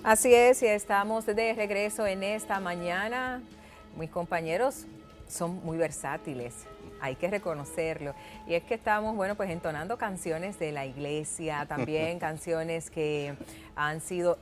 Así es, y estamos de regreso en esta mañana. Mis compañeros son muy versátiles, hay que reconocerlo. Y es que estamos, bueno, pues entonando canciones de la iglesia, también canciones que han sido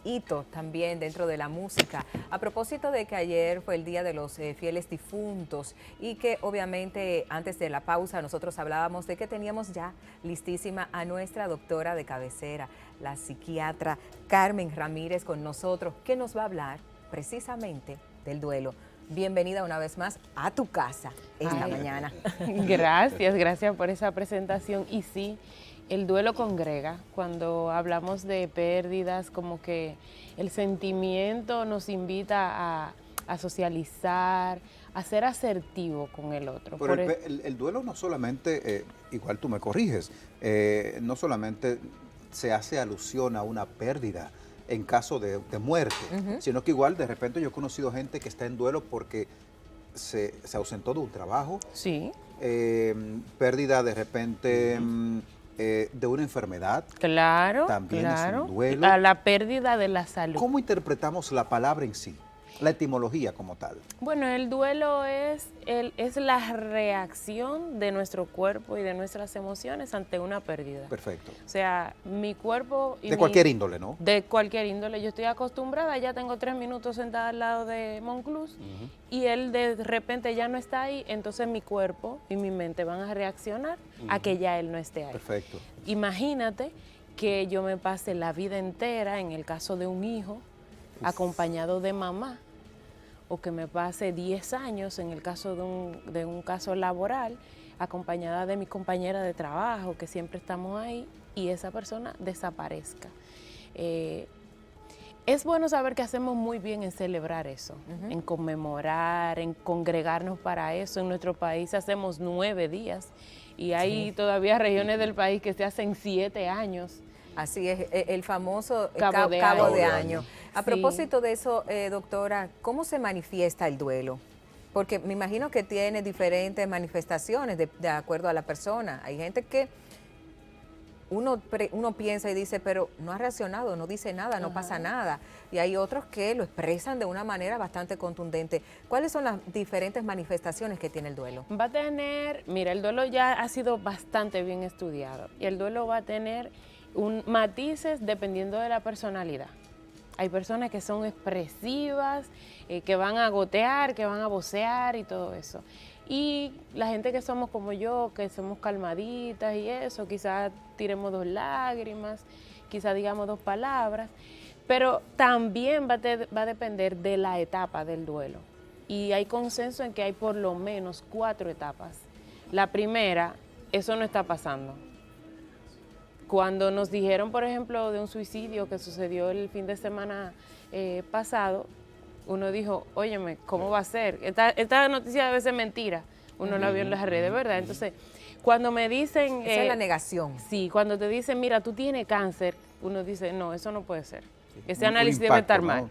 hitos también dentro de la música. A propósito de que ayer fue el Día de los Fieles Difuntos y que obviamente antes de la pausa nosotros hablábamos de que teníamos ya listísima a nuestra doctora de cabecera, la psiquiatra Carmen Ramírez con nosotros, que nos va a hablar precisamente del duelo. Bienvenida una vez más a tu casa esta mañana. Gracias por esa presentación. Y sí, el duelo congrega. Cuando hablamos de pérdidas, como que el sentimiento nos invita a socializar, a ser asertivo con el otro. Pero el duelo no solamente, igual tú me corriges, no solamente se hace alusión a una pérdida en caso de muerte, sino que igual de repente yo he conocido gente que está en duelo porque se ausentó de un trabajo, Sí. Pérdida de repente de una enfermedad. Claro, También claro. es un duelo. A la pérdida de la salud. ¿Cómo interpretamos la palabra en sí? La etimología como tal. Bueno, el duelo es la reacción de nuestro cuerpo y de nuestras emociones ante una pérdida. Perfecto. O sea, mi cuerpo... De cualquier índole, ¿no? De cualquier índole. Yo estoy acostumbrada, ya tengo 3 minutos sentada al lado de Monclús y él de repente ya no está ahí, entonces mi cuerpo y mi mente van a reaccionar a que ya él no esté ahí. Perfecto. Imagínate que yo me pase la vida entera, en el caso de un hijo, acompañado de mamá, o que me pase 10 años, en el caso de un caso laboral, acompañada de mi compañera de trabajo, que siempre estamos ahí, y esa persona desaparezca. Es bueno saber que hacemos muy bien en celebrar eso, en conmemorar, en congregarnos para eso. En nuestro país hacemos 9 días y hay todavía regiones del país que se hacen 7 años. Así es, el famoso Cabo de año. A Sí. propósito de eso, doctora, ¿cómo se manifiesta el duelo? Porque me imagino que tiene diferentes manifestaciones de acuerdo a la persona. Hay gente que uno piensa y dice, pero no ha reaccionado, no dice nada, no pasa nada. Y hay otros que lo expresan de una manera bastante contundente. ¿Cuáles son las diferentes manifestaciones que tiene el duelo? Va a tener, mira, el duelo ya ha sido bastante bien estudiado y el duelo va a tener matices dependiendo de la personalidad. Hay personas que son expresivas, que van a gotear, que van a vocear y todo eso. Y la gente que somos como yo, que somos calmaditas y eso, quizás tiremos 2 lágrimas, quizás digamos 2 palabras, pero también va a depender de la etapa del duelo. Y hay consenso en que hay por lo menos 4 etapas. La primera, eso no está pasando. Cuando nos dijeron, por ejemplo, de un suicidio que sucedió el fin de semana pasado, uno dijo, óyeme, ¿cómo va a ser? Esta noticia debe ser mentira. Uno la vio en las redes, ¿verdad? Entonces, cuando me dicen... Esa es la negación. Sí, cuando te dicen, mira, tú tienes cáncer, uno dice, no, eso no puede ser. Ese Un análisis impacto, debe estar ¿no? mal.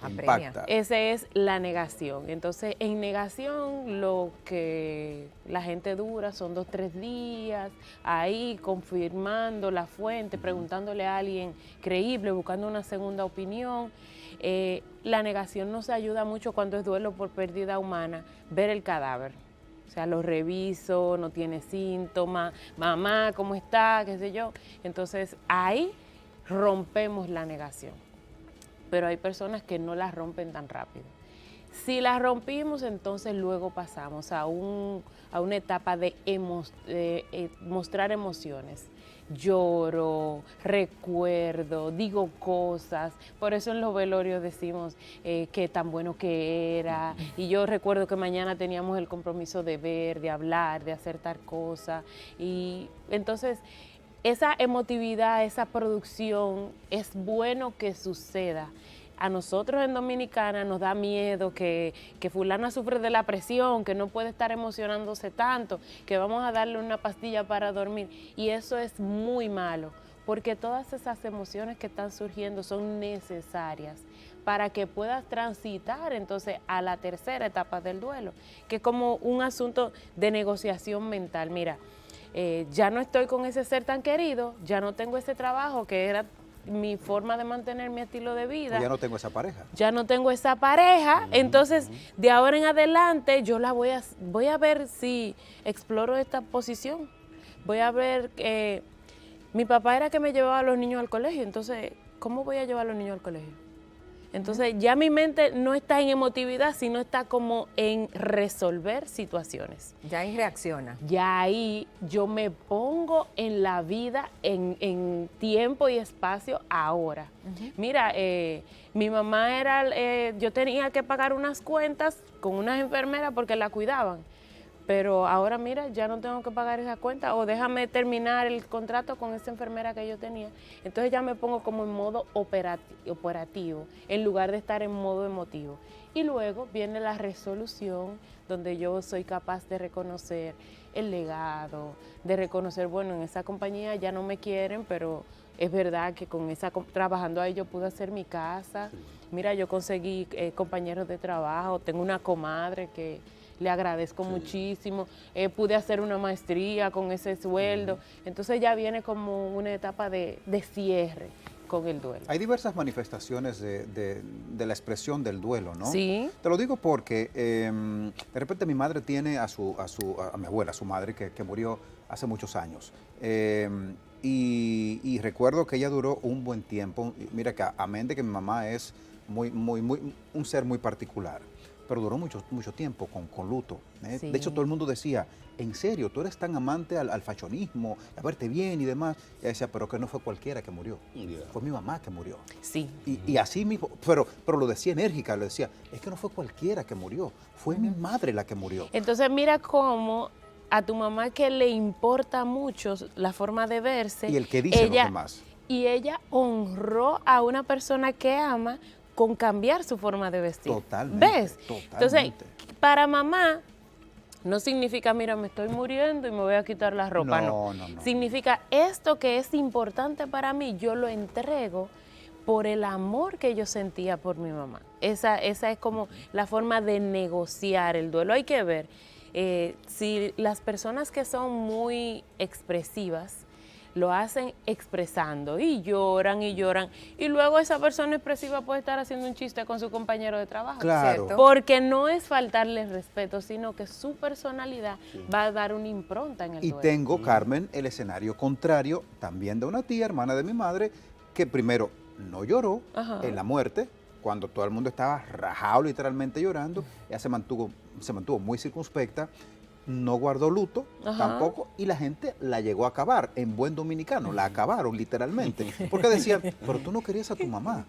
Impacta. Esa es la negación. Entonces, en negación, lo que la gente dura son 2, 3 días, ahí confirmando la fuente, preguntándole a alguien creíble, buscando una segunda opinión. La negación nos ayuda mucho cuando es duelo por pérdida humana, ver el cadáver. O sea, lo reviso, no tiene síntomas, mamá, ¿cómo está? ¿Qué sé yo? Entonces, ahí rompemos la negación. Pero hay personas que no las rompen tan rápido. Si las rompimos, entonces luego pasamos a una etapa de mostrar emociones. Lloro, recuerdo, digo cosas. Por eso en los velorios decimos qué tan bueno que era. Y yo recuerdo que mañana teníamos el compromiso de ver, de hablar, de hacer tal cosa. Y entonces esa emotividad, esa producción, es bueno que suceda. A nosotros en Dominicana nos da miedo que fulana sufre de la presión, que no puede estar emocionándose tanto, que vamos a darle una pastilla para dormir. Y eso es muy malo, porque todas esas emociones que están surgiendo son necesarias para que puedas transitar entonces a la tercera etapa del duelo, que es como un asunto de negociación mental. Mira, ya no estoy con ese ser tan querido, ya no tengo ese trabajo que era mi forma de mantener mi estilo de vida. Pues ya no tengo esa pareja. Ya no tengo esa pareja, entonces de ahora en adelante yo la voy a ver si exploro esta posición. Voy a ver, mi papá era que me llevaba a los niños al colegio, entonces, ¿cómo voy a llevar a los niños al colegio? Entonces ya mi mente no está en emotividad, sino está como en resolver situaciones. Ya ahí reacciona. Ya ahí yo me pongo en la vida, en tiempo y espacio ahora. Mira, mi mamá yo tenía que pagar unas cuentas con unas enfermeras porque la cuidaban. Pero ahora mira, ya no tengo que pagar esa cuenta o déjame terminar el contrato con esa enfermera que yo tenía. Entonces ya me pongo como en modo operativo en lugar de estar en modo emotivo. Y luego viene la resolución donde yo soy capaz de reconocer el legado, de reconocer, bueno, en esa compañía ya no me quieren, pero es verdad que trabajando ahí yo pude hacer mi casa. Mira, yo conseguí compañeros de trabajo, tengo una comadre que le agradezco muchísimo, pude hacer una maestría con ese sueldo, entonces ya viene como una etapa de cierre con el duelo. Hay diversas manifestaciones de la expresión del duelo, ¿no? Sí. Te lo digo porque de repente mi madre tiene a mi abuela, a su madre, que murió hace muchos años. Y recuerdo que ella duró un buen tiempo. Mira que amén de que mi mamá es un ser muy particular, pero duró mucho tiempo con luto. Sí. De hecho, todo el mundo decía, en serio, tú eres tan amante al fashionismo, a verte bien y demás. Y ella decía, pero que no fue cualquiera que murió, fue mi mamá que murió. Sí. Y así mismo, pero lo decía enérgica, lo decía, es que no fue cualquiera que murió, fue mi madre la que murió. Entonces mira cómo a tu mamá que le importa mucho la forma de verse. Y el que dice los demás. Y ella honró a una persona que ama con cambiar su forma de vestir. Totalmente. ¿Ves? Totalmente. Entonces, para mamá no significa, mira, me estoy muriendo y me voy a quitar la ropa. No. Significa esto que es importante para mí, yo lo entrego por el amor que yo sentía por mi mamá. Esa es como la forma de negociar el duelo. Hay que ver si las personas que son muy expresivas lo hacen expresando y lloran, y luego esa persona expresiva puede estar haciendo un chiste con su compañero de trabajo. Claro. ¿Cierto? Porque no es faltarle respeto, sino que su personalidad va a dar una impronta en el Y duelo. tengo, Carmen, el escenario contrario, también de una tía, hermana de mi madre, que primero no lloró en la muerte, cuando todo el mundo estaba rajado literalmente llorando. Ella se mantuvo muy circunspecta, no guardó luto tampoco, y la gente la llegó a acabar, en buen dominicano, la acabaron literalmente, porque decían, pero tú no querías a tu mamá,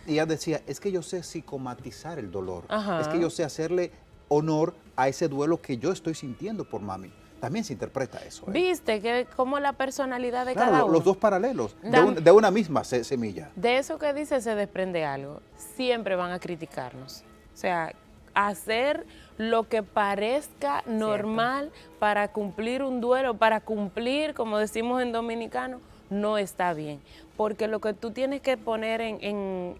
y ella decía, es que yo sé psicomatizar el dolor, es que yo sé hacerle honor a ese duelo que yo estoy sintiendo por mami. También se interpreta eso. ¿Viste que como la personalidad de cada uno? Los dos paralelos, de una misma semilla. De eso que dice se desprende algo. Siempre van a criticarnos. O sea, hacer lo que parezca normal para cumplir un duelo, para cumplir, como decimos en dominicano, no está bien. Porque lo que tú tienes que poner en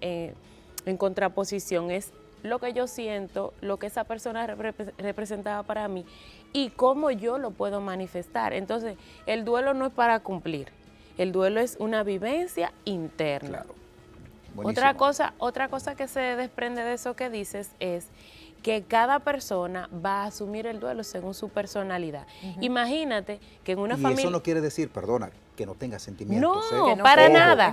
contraposición es lo que yo siento, lo que esa persona representaba para mí y cómo yo lo puedo manifestar. Entonces, el duelo no es para cumplir, el duelo es una vivencia interna. Claro. Buenísimo. Otra cosa que se desprende de eso que dices es que cada persona va a asumir el duelo según su personalidad. Imagínate que en una familia... Y eso no quiere decir, perdona, que no tenga sentimientos. No, ¿eh? para nada,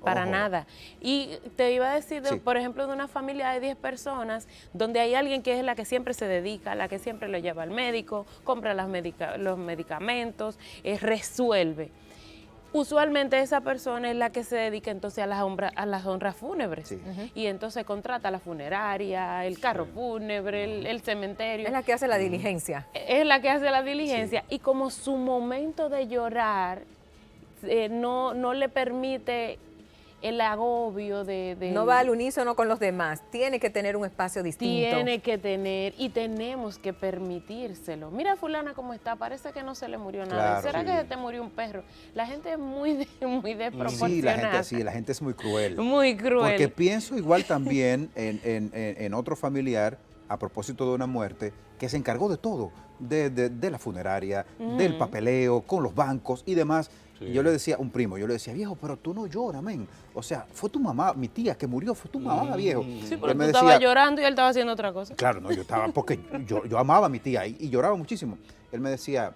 Para nada. Y te iba a decir, por ejemplo, de una familia de 10 personas, donde hay alguien que es la que siempre se dedica, la que siempre lo lleva al médico, compra los medicamentos, resuelve. Usualmente esa persona es la que se dedica entonces a las honras fúnebres. Y entonces contrata la funeraria, el carro fúnebre, el cementerio. Es la que hace la diligencia. Es la que hace la diligencia. Y como su momento de llorar no le permite el agobio de... No va al unísono con los demás, tiene que tener un espacio distinto. Tiene que tener, y tenemos que permitírselo. Mira fulana cómo está, parece que no se le murió nada. Claro, ¿Será que se te murió un perro? La gente es muy desproporcionada. Sí, la gente es muy cruel. Muy cruel. Porque pienso igual también en otro familiar, a propósito de una muerte, que se encargó de todo, de la funeraria, del papeleo, con los bancos y demás. Sí. Y yo le decía, un primo, yo le decía, viejo, pero tú no lloras, men. O sea, fue tu mamá, mi tía que murió, fue tu mamá, viejo. Sí, Y pero él tú me estabas decía, llorando y él estaba haciendo otra cosa. claro, no, yo estaba, porque yo amaba a mi tía y lloraba muchísimo. Él me decía,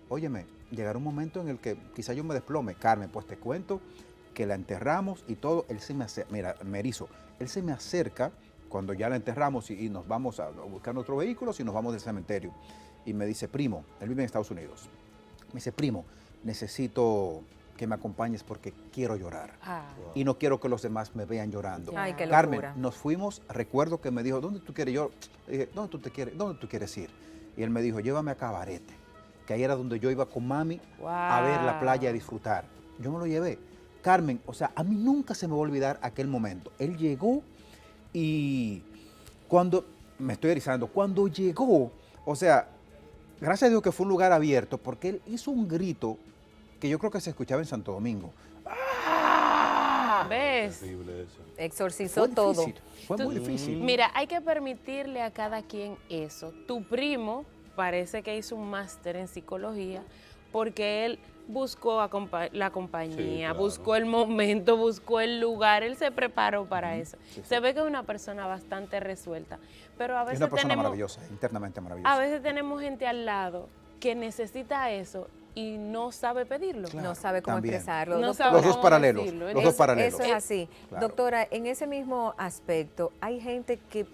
óyeme, llegará un momento en el que quizá yo me desplome. Carmen, pues te cuento que la enterramos y todo. Él se me acerca, mira, me erizo, él se me acerca cuando ya la enterramos y nos vamos a buscar nuestro vehículo y nos vamos del cementerio. Y me dice, primo, él vive en Estados Unidos. Me dice, primo, necesito que me acompañes porque quiero llorar. Ah, Y no quiero que los demás me vean llorando. Ay, qué Carmen, locura. nos fuimos, recuerdo que me dijo, ¿dónde tú quieres? Yo le dije, ¿dónde tú quieres ir? Y él me dijo, llévame a Cabarete, que ahí era donde yo iba con mami a ver la playa, a disfrutar. Yo me lo llevé. Carmen, o sea, a mí nunca se me va a olvidar aquel momento. Él llegó y cuando, me estoy erizando, cuando llegó, o sea, gracias a Dios que fue un lugar abierto, porque él hizo un grito que yo creo que se escuchaba en Santo Domingo. ¿ves? Terrible eso. Exorcizó Fue todo. difícil, fue muy difícil. Mira, hay que permitirle a cada quien eso. Tu primo parece que hizo un máster en psicología porque él buscó la compañía, Sí, claro. buscó el momento, buscó el lugar, él se preparó para eso. sí, Se sí. ve que es una persona bastante resuelta, pero a Es veces una persona tenemos, maravillosa, internamente maravillosa. a veces tenemos gente al lado que necesita eso y no sabe pedirlo. Claro, No sabe cómo también. expresarlo. No Doctora, sabe Los dos cómo paralelos, decirlo. los dos paralelos. Eso es así. Claro. Doctora, en ese mismo aspecto, hay gente que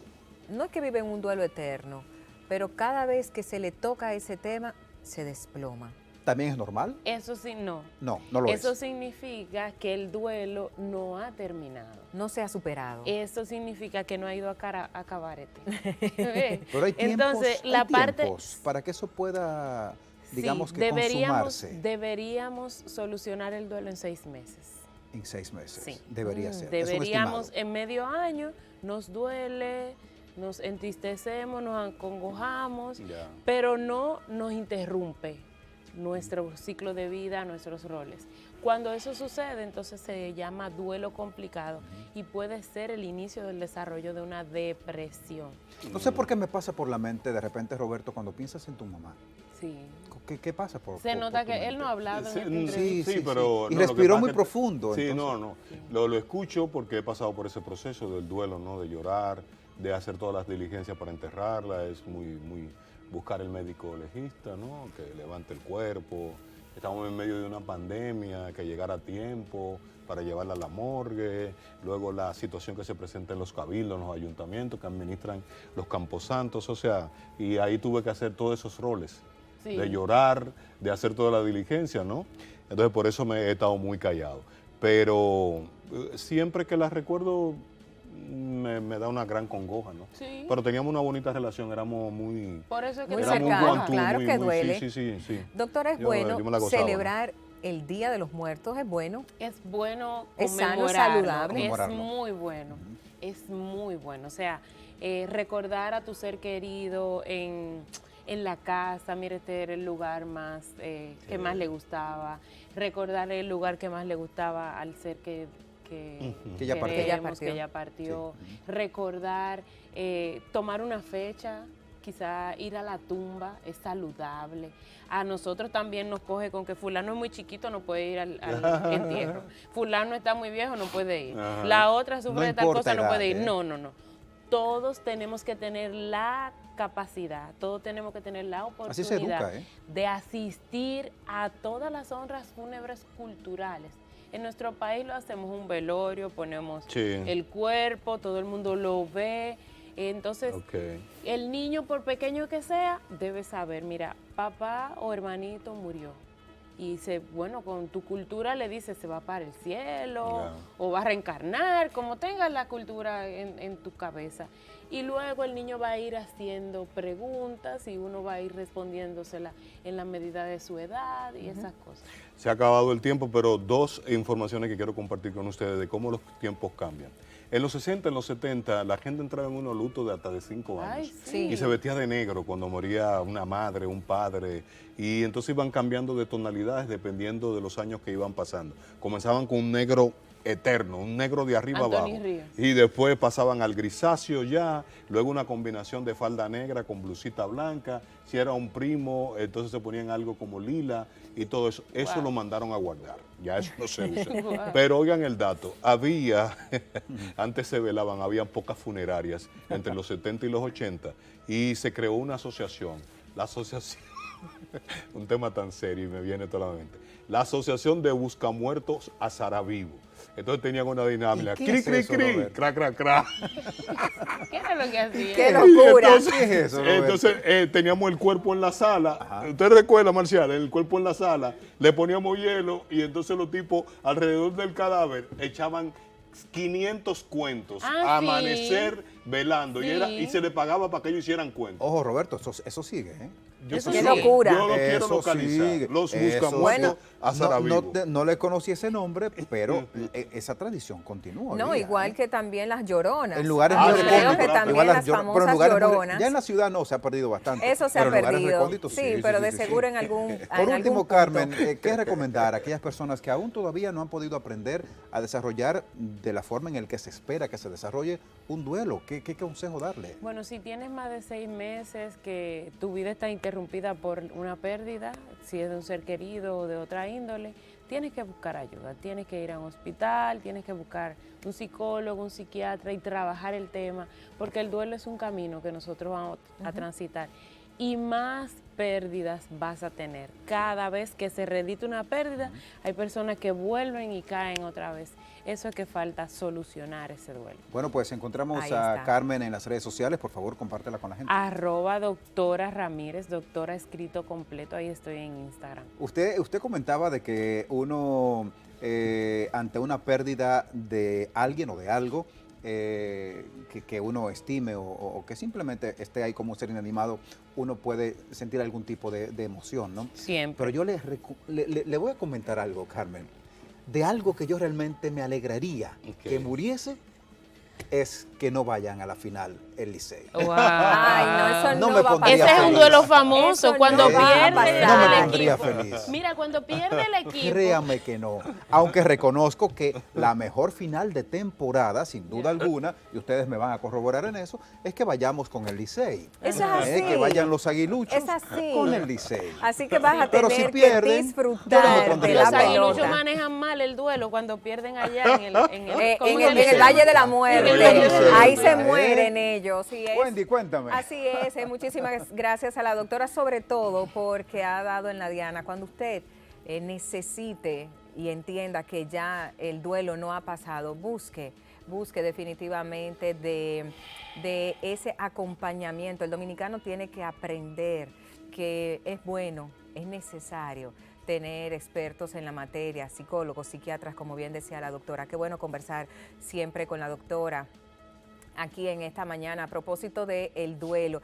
no es que vive en un duelo eterno, pero cada vez que se le toca ese tema, se desploma. ¿También es normal? Eso sí, no. No, no lo Eso es. significa que el duelo no ha terminado. No se ha superado. Eso significa que no ha ido a Cabarete. Pero hay tiempos, Entonces, hay la parte tiempos para que eso pueda, digamos, sí, que consumarse deberíamos solucionar el duelo en 6 meses. en 6 meses. Sí. Debería ser. Es un Deberíamos estimado. en medio año, nos duele, nos entristecemos, nos acongojamos, Ya. pero no nos interrumpe nuestro ciclo de vida, nuestros roles. Cuando eso sucede, entonces se llama duelo complicado y puede ser el inicio del desarrollo de una depresión. No sé por qué me pasa por la mente de repente, Roberto, cuando piensas en tu mamá. Sí. ¿Qué pasa por Se nota tu que él mente? no ha hablado en Sí, esta sí, entrevista. Sí, pero Y no, lo que respiró pasa muy es que- profundo. Sí, entonces. no. Lo escucho porque he pasado por ese proceso del duelo, ¿no? De llorar, de hacer todas las diligencias para enterrarla. Es muy buscar el médico legista, ¿no? Que levante el cuerpo. Estamos en medio de una pandemia, que llegara a tiempo para llevarla a la morgue. Luego la situación que se presenta en los cabildos, en los ayuntamientos que administran los camposantos. O sea, y ahí tuve que hacer todos esos roles. Sí. De llorar, de hacer toda la diligencia, ¿no? Entonces por eso me he estado muy callado. Pero siempre que la recuerdo me da una gran congoja, ¿no? Sí. Pero teníamos una bonita relación, éramos muy... Por eso es que Muy te éramos cercano, one-two, claro que duele. Sí. Doctora, es Yo bueno me la gozaba, ¿no? celebrar el Día de los Muertos, es bueno. es bueno Es sano, conmemorarlo, saludable. es Conmemorarlo. muy bueno, es muy bueno. O sea, recordar a tu ser querido en la casa, mire, este era el lugar más que más le gustaba, recordar el lugar que más le gustaba al ser que Que ya partió. queremos, que ya partió, recordar, tomar una fecha, quizá ir a la tumba, es saludable. A nosotros también nos coge con que fulano es muy chiquito, no puede ir al entierro. Fulano está muy viejo, no puede ir. Ajá. La otra sufre No de tal importa cosa, no edad, puede ir. ¿eh? No. Todos tenemos que tener la capacidad, todos tenemos que tener la Así se oportunidad educa, ¿eh? de asistir a todas las honras fúnebres culturales. En nuestro país lo hacemos un velorio, ponemos Sí. el cuerpo, todo el mundo lo ve. Entonces, Ok. el niño, por pequeño que sea, debe saber, mira, papá o hermanito murió. Y bueno, con tu cultura le dices, se va para el cielo, Ya. o va a reencarnar, como tengas la cultura en tu cabeza. Y luego el niño va a ir haciendo preguntas y uno va a ir respondiéndosela en la medida de su edad y esas cosas. Se ha acabado el tiempo, pero 2 informaciones que quiero compartir con ustedes de cómo los tiempos cambian. En los 60, en los 70, la gente entraba en unos lutos de hasta de 5 años. Ay, sí. Y se vestía de negro cuando moría una madre, un padre. Y entonces iban cambiando de tonalidades dependiendo de los años que iban pasando. Comenzaban con un negro eterno, un negro de arriba Anthony abajo. Ríos. Y después pasaban al grisáceo ya, luego una combinación de falda negra con blusita blanca. Si era un primo, entonces se ponían algo como lila y todo eso. Eso Wow. lo mandaron a guardar, ya eso no se usa. Wow. Pero oigan el dato, antes se velaban, habían pocas funerarias entre los 70 y los 80 y se creó una asociación, la asociación, un tema tan serio y me viene toda la mente, la Asociación de Buscamuertos a Saravivo. Entonces tenían una dinámica, ¿Y qué cri, es cri, eso, cri, Roberto? cra, cra, cra. ¿Qué era lo que hacía? ¡Qué locura! Entonces, ¿Qué es eso, Roberto? entonces, teníamos el cuerpo en la sala. Ajá. ¿Usted recuerda, Marcial? El cuerpo en la sala. Le poníamos hielo y entonces los tipos alrededor del cadáver echaban 500 cuentos Ah, a sí. amanecer velando Sí. y se le pagaba para que ellos hicieran cuentos. Ojo, Roberto, eso sigue, ¿eh? Eso ¡Qué sí. locura! Yo lo quiero Eso localizar. sigue, Los eso buscamuertos Bueno, a Saravivo. no le conocí ese nombre, pero esa tradición continúa. hoy No, día, igual ¿eh? que también las lloronas. En lugares Ah, muy sí, Creo recónditos. que también igual las pero en famosas lugares muy lloronas. ya en la ciudad no se ha perdido bastante. Eso se ha pero en lugares perdido. recónditos, Sí, pero de seguro en algún Por en algún último, punto. Carmen, ¿qué recomendar a aquellas personas que aún todavía no han podido aprender a desarrollar de la forma en la que se espera que se desarrolle un duelo? ¿Qué consejo darle? Bueno, si tienes más de 6 meses que tu vida está interrumpida por una pérdida, si es de un ser querido o de otra índole, tienes que buscar ayuda, tienes que ir a un hospital, tienes que buscar un psicólogo, un psiquiatra y trabajar el tema, porque el duelo es un camino que nosotros vamos a transitar y más pérdidas vas a tener. Cada vez que se reedita una pérdida, hay personas que vuelven y caen otra vez. Eso es que falta solucionar ese duelo. Bueno, pues encontramos Ahí a está. Carmen en las redes sociales. Por favor, compártela con la gente. @doctora Ramírez, doctora escrito completo, ahí estoy en Instagram. Usted comentaba de que uno, ante una pérdida de alguien o de algo, que uno estime o que simplemente esté ahí como un ser inanimado, uno puede sentir algún tipo de emoción, ¿no? Siempre. Pero yo le voy a comentar algo, Carmen, de algo que yo realmente me alegraría Ok. que muriese, es que no vayan a la final el Licey. Wow. Ay, no, eso No no, me va a pondría Ese es un feliz. duelo famoso, Eso cuando no va a pierde pasar. No me el pondría equipo. feliz. Mira, cuando pierde el equipo. Créame que no. Aunque reconozco que la mejor final de temporada, sin duda alguna, y ustedes me van a corroborar en eso, es que vayamos con el Licey. Eso es así. Que vayan los aguiluchos Es así. con el Licey. Así que vas a Pero tener si pierden, que yo no me disfrutar de pondría la Los bravo. aguiluchos pelota. manejan mal el duelo cuando pierden allá en En el Valle de la Muerte. En el Valle de la Ahí Muerte. se mueren ellos. Sí, es. Wendy, cuéntame. Así es, muchísimas gracias a la doctora, sobre todo porque ha dado en la diana. Cuando usted necesite y entienda que ya el duelo no ha pasado, busque definitivamente de ese acompañamiento. El dominicano tiene que aprender que es bueno, es necesario tener expertos en la materia, psicólogos, psiquiatras, como bien decía la doctora. Qué bueno conversar siempre con la doctora aquí en esta mañana a propósito del duelo.